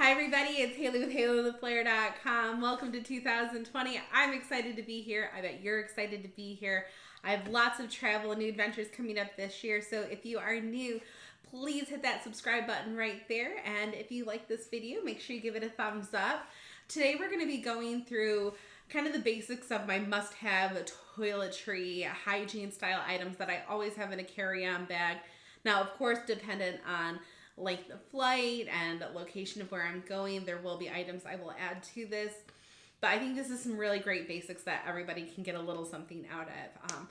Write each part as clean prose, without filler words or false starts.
Hi everybody, it's Haley with HaleyTheFlair.com. Welcome to 2020. I'm excited to be here. I bet you're excited to be here. I have lots of travel and new adventures coming up this year, so if you are new, please hit that subscribe button right there. And if you like this video, make sure you give it a thumbs up. Today we're going to be going through kind of the basics of my must-have toiletry, hygiene style items that I always have in a carry-on bag. Now, of course, dependent on length of flight and location of where I'm going, there will be items I will add to this. But I think this is some really great basics that everybody can get a little something out of.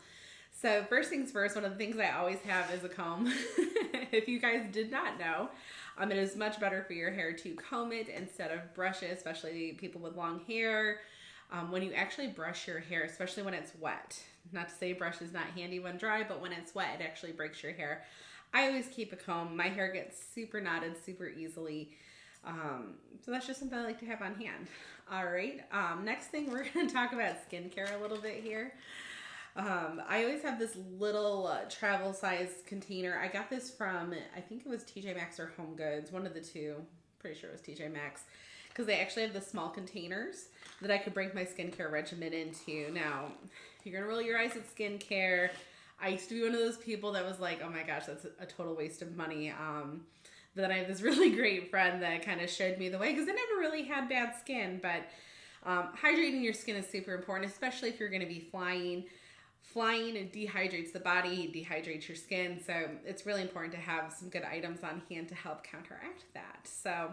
So first things first, one of the things I always have is a comb. If you guys did not know, it is much better for your hair to comb it instead of brush it, especially people with long hair. When you actually brush your hair, especially when it's wet, not to say brush is not handy when dry, but when it's wet, it actually breaks your hair. I always keep a comb. My hair gets super knotted super easily. So that's just something I like to have on hand. All right. Next thing, we're going to talk about skincare a little bit here. I always have this little travel size container. I got this from, I think it was TJ Maxx or Home Goods, one of the two. Pretty sure it was TJ Maxx. Because they actually have the small containers that I could break my skincare regimen into. Now, you're going to roll your eyes at skincare. I used to be one of those people that was like, oh my gosh, that's a total waste of money. But then I have this really great friend that kind of showed me the way, because I never really had bad skin. But hydrating your skin is super important, especially if you're going to be flying. Flying, it dehydrates the body, dehydrates your skin. So it's really important to have some good items on hand to help counteract that. So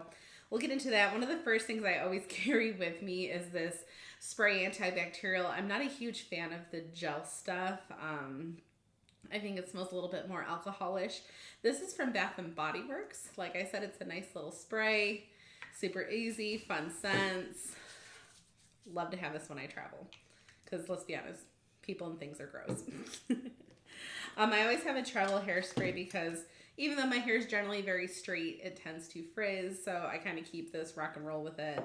we'll get into that. One of the first things I always carry with me is this spray antibacterial. I'm not a huge fan of the gel stuff. I think it smells a little bit more alcoholish. This is from Bath & Body Works. Like I said, it's a nice little spray. Super easy, fun scents. Love to have this when I travel. Because let's be honest, people and things are gross. I always have a travel hairspray because even though my hair is generally very straight, it tends to frizz. So I kind of keep this, rock and roll with it.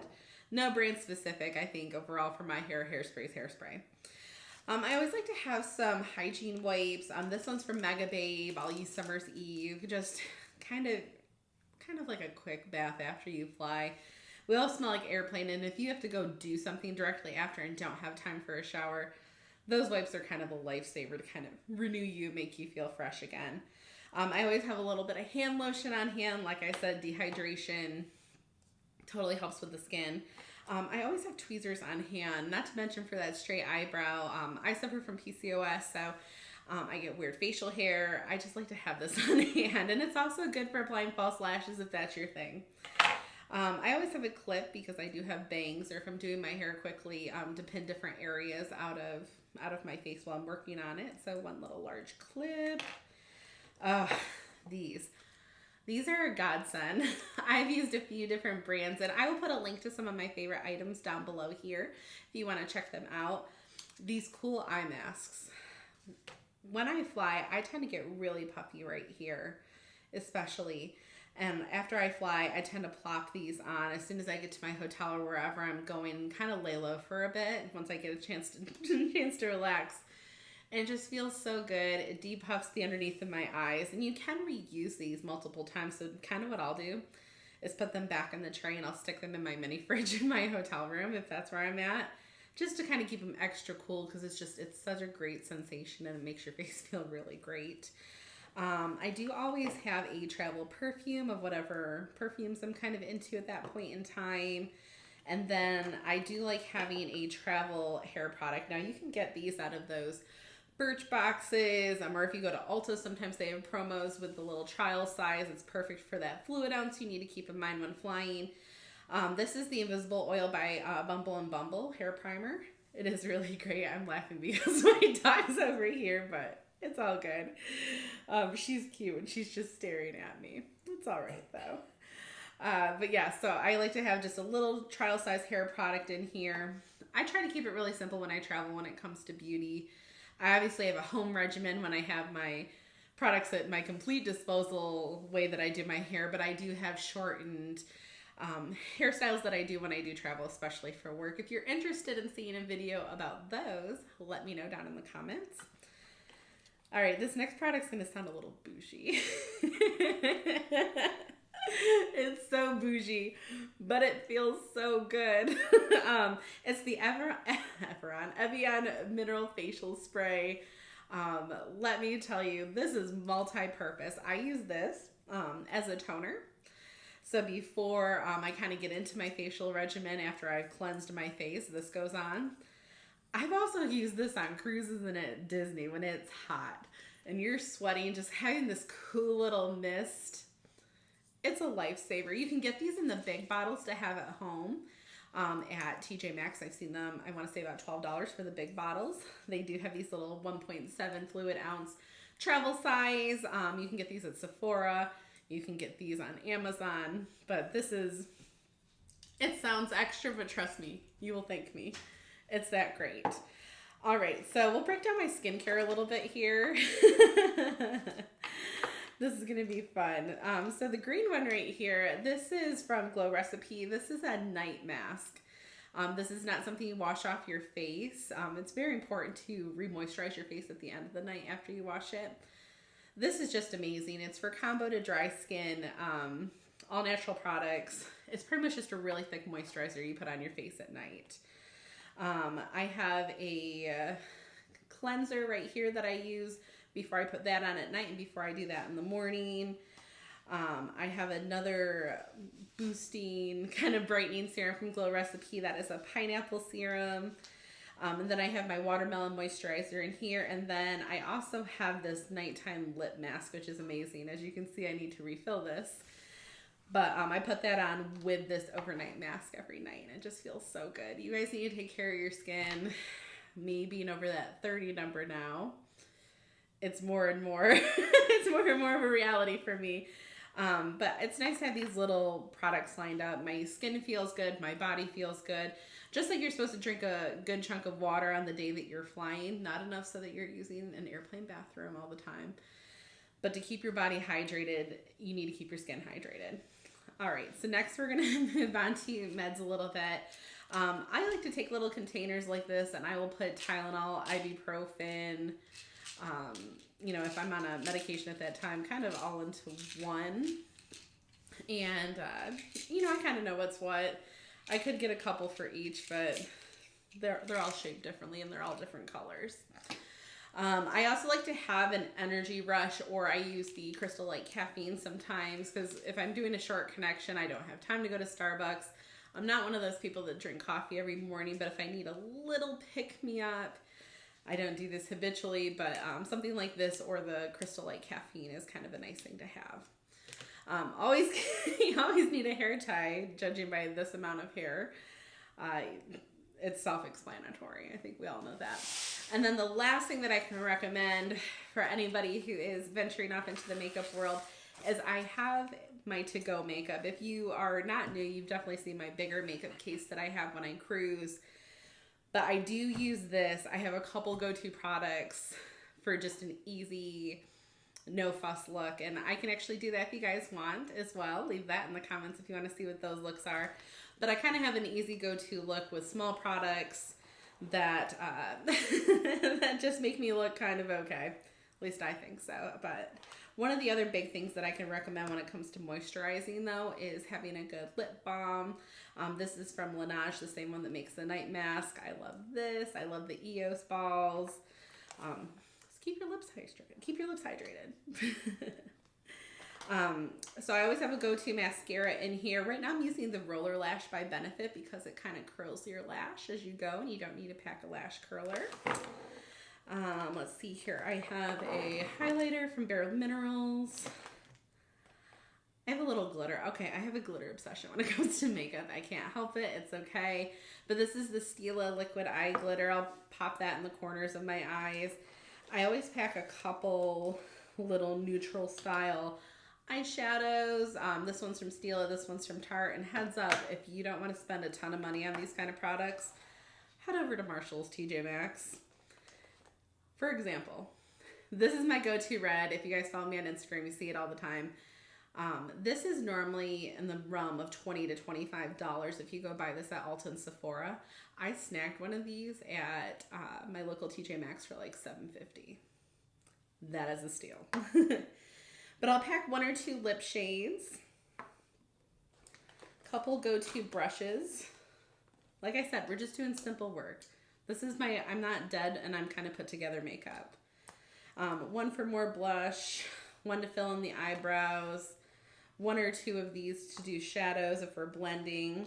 No brand specific, I think, overall for my hair, hairspray is hairspray. I always like to have some hygiene wipes. This one's from Mega Babe. I'll use Summer's Eve. Just kind of like a quick bath after you fly. We all smell like airplane, and if you have to go do something directly after and don't have time for a shower, those wipes are kind of a lifesaver to kind of renew you, make you feel fresh again. I always have a little bit of hand lotion on hand. Like I said, dehydration totally helps with the skin. I always have tweezers on hand, not to mention for that straight eyebrow. I suffer from PCOS, so I get weird facial hair. I just like to have this on hand, and it's also good for applying false lashes if that's your thing. I always have a clip because I do have bangs, or if I'm doing my hair quickly, to pin different areas out of my face while I'm working on it. So one little large clip. These are a godsend. I've used a few different brands, and I will put a link to some of my favorite items down below here if you want to check them out. These cool eye masks. When I fly, I tend to get really puffy right here, especially. And after I fly, I tend to plop these on as soon as I get to my hotel or wherever I'm going, kind of lay low for a bit once I get a chance to relax. And it just feels so good. It depuffs the underneath of my eyes. And you can reuse these multiple times. So kind of what I'll do is put them back in the tray, and I'll stick them in my mini fridge in my hotel room if that's where I'm at. Just to kind of keep them extra cool, because it's such a great sensation and it makes your face feel really great. I do always have a travel perfume of whatever perfumes I'm kind of into at that point in time. And then I do like having a travel hair product. Now you can get these out of those Birch boxes, or if you go to Ulta, sometimes they have promos with the little trial size. It's perfect for that fluid ounce you need to keep in mind when flying. This is the Invisible Oil by Bumble and Bumble hair primer. It is really great. I'm laughing because my dog's over here, but it's all good. She's cute and she's just staring at me. It's all right though. But yeah, so I like to have just a little trial size hair product in here. I try to keep it really simple when I travel when it comes to beauty. I obviously have a home regimen when I have my products at my complete disposal way that I do my hair, but I do have shortened hairstyles that I do when I do travel, especially for work. If you're interested in seeing a video about those, let me know down in the comments. All right, this next product's going to sound a little bougie. It's so bougie, but it feels so good. It's the Evian Mineral Facial Spray. Let me tell you, this is multi-purpose. I use this as a toner. So before I kind of get into my facial regimen after I've cleansed my face, this goes on. I've also used this on cruises and at Disney when it's hot and you're sweating, just having this cool little mist. It's a lifesaver. You can get these in the big bottles to have at home at TJ Maxx. I've seen them, I want to say about $12 for the big bottles. They do have these little 1.7 fluid ounce travel size. You can get these at Sephora. You can get these on Amazon. But it sounds extra, but trust me, you will thank me. It's that great. All right, so we'll break down my skincare a little bit here. This is gonna be fun. So the green one right here, this is from Glow Recipe. This is a night mask. This is not something you wash off your face. It's very important to re-moisturize your face at the end of the night after you wash it. This is just amazing. It's for combo to dry skin, all natural products. It's pretty much just a really thick moisturizer you put on your face at night. I have a cleanser right here that I use before I put that on at night and before I do that in the morning. I have another boosting kind of brightening serum from Glow Recipe that is a pineapple serum. And then I have my watermelon moisturizer in here. And then I also have this nighttime lip mask, which is amazing. As you can see, I need to refill this. But I put that on with this overnight mask every night, and it just feels so good. You guys need to take care of your skin. Me being over that 30 number now, it's more and more, it's more and more of a reality for me. But it's nice to have these little products lined up. My skin feels good. My body feels good. Just like you're supposed to drink a good chunk of water on the day that you're flying. Not enough so that you're using an airplane bathroom all the time. But to keep your body hydrated, you need to keep your skin hydrated. All right, so next we're gonna move on to meds a little bit. I like to take little containers like this and I will put Tylenol, ibuprofen, you know, if I'm on a medication at that time, kind of all into one. And, you know, I kind of know what's what. I could get a couple for each, but they're all shaped differently and they're all different colors. I also like to have an energy rush, or I use the Crystal Light caffeine sometimes because if I'm doing a short connection, I don't have time to go to Starbucks. I'm not one of those people that drink coffee every morning, but if I need a little pick-me-up, I don't do this habitually, but something like this or the Crystal Light caffeine is kind of a nice thing to have. You always need a hair tie, judging by this amount of hair. It's self-explanatory. I think we all know that. And then the last thing that I can recommend for anybody who is venturing off into the makeup world is I have my to-go makeup. If you are not new, you've definitely seen my bigger makeup case that I have when I cruise. But I do use this. I have a couple go-to products for just an easy, no-fuss look. And I can actually do that if you guys want as well. Leave that in the comments if you want to see what those looks are. But I kind of have an easy go-to look with small products that that just make me look kind of okay. At least I think so. But one of the other big things that I can recommend when it comes to moisturizing, though, is having a good lip balm. This is from Laneige, the same one that makes the night mask. I love this. I love the EOS balls. Just keep your lips hydrated. Keep your lips hydrated. So I always have a go-to mascara in here. Right now I'm using the Roller Lash by Benefit because it kind of curls your lash as you go and you don't need to pack a lash curler. Let's see here. I have a highlighter from Bare Minerals. I have a little glitter. Okay, I have a glitter obsession when it comes to makeup. I can't help it. It's okay. But this is the Stila Liquid Eye Glitter. I'll pop that in the corners of my eyes. I always pack a couple little neutral style eyeshadows. This one's from Stila, this one's from Tarte. And heads up, if you don't want to spend a ton of money on these kind of products, head over to Marshall's, TJ Maxx. For example, this is my go-to red. If you guys follow me on Instagram, you see it all the time. This is normally in the realm of $20 to $25 if you go buy this at Ulta and Sephora. I snagged one of these at my local TJ Maxx for like $7.50. That is a steal. But I'll pack one or two lip shades. Couple go-to brushes. Like I said, we're just doing simple work. This is my, I'm not dead and I'm kind of put together makeup. One for more blush, one to fill in the eyebrows, one or two of these to do shadows if we're blending.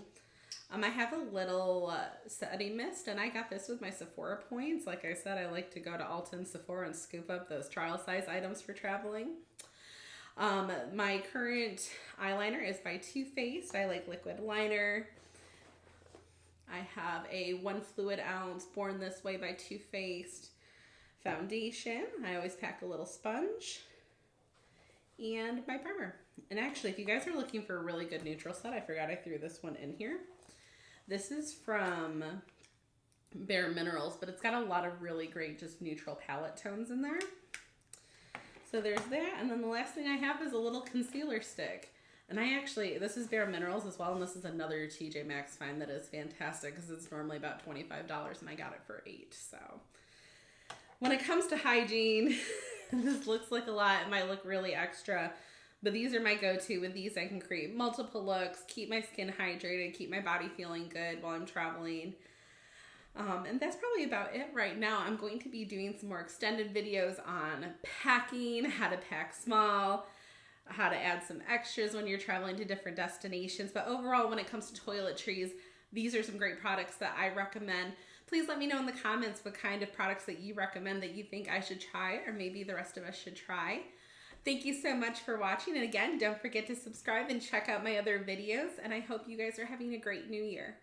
I have a little setting mist, and I got this with my Sephora points. Like I said, I like to go to Ulta and Sephora and scoop up those trial size items for traveling. My current eyeliner is by Too Faced. I like liquid liner. I have a 1 fluid ounce Born This Way by Too Faced foundation. I always pack a little sponge. And my primer. And actually, if you guys are looking for a really good neutral set, I forgot I threw this one in here. This is from Bare Minerals, but it's got a lot of really great just neutral palette tones in there. So there's that. And then the last thing I have is a little concealer stick. And I actually, this is Bare Minerals as well, and this is another TJ Maxx find that is fantastic because it's normally about $25 and I got it for $8. So when it comes to hygiene, this looks like a lot. It might look really extra, but these are my go-to. With these, I can create multiple looks, keep my skin hydrated, keep my body feeling good while I'm traveling. And that's probably about it right now. I'm going to be doing some more extended videos on packing, how to pack small, how to add some extras when you're traveling to different destinations. But overall, when it comes to toiletries, these are some great products that I recommend. Please let me know in the comments what kind of products that you recommend that you think I should try, or maybe the rest of us should try. Thank you so much for watching. And again, don't forget to subscribe and check out my other videos. And I hope you guys are having a great new year.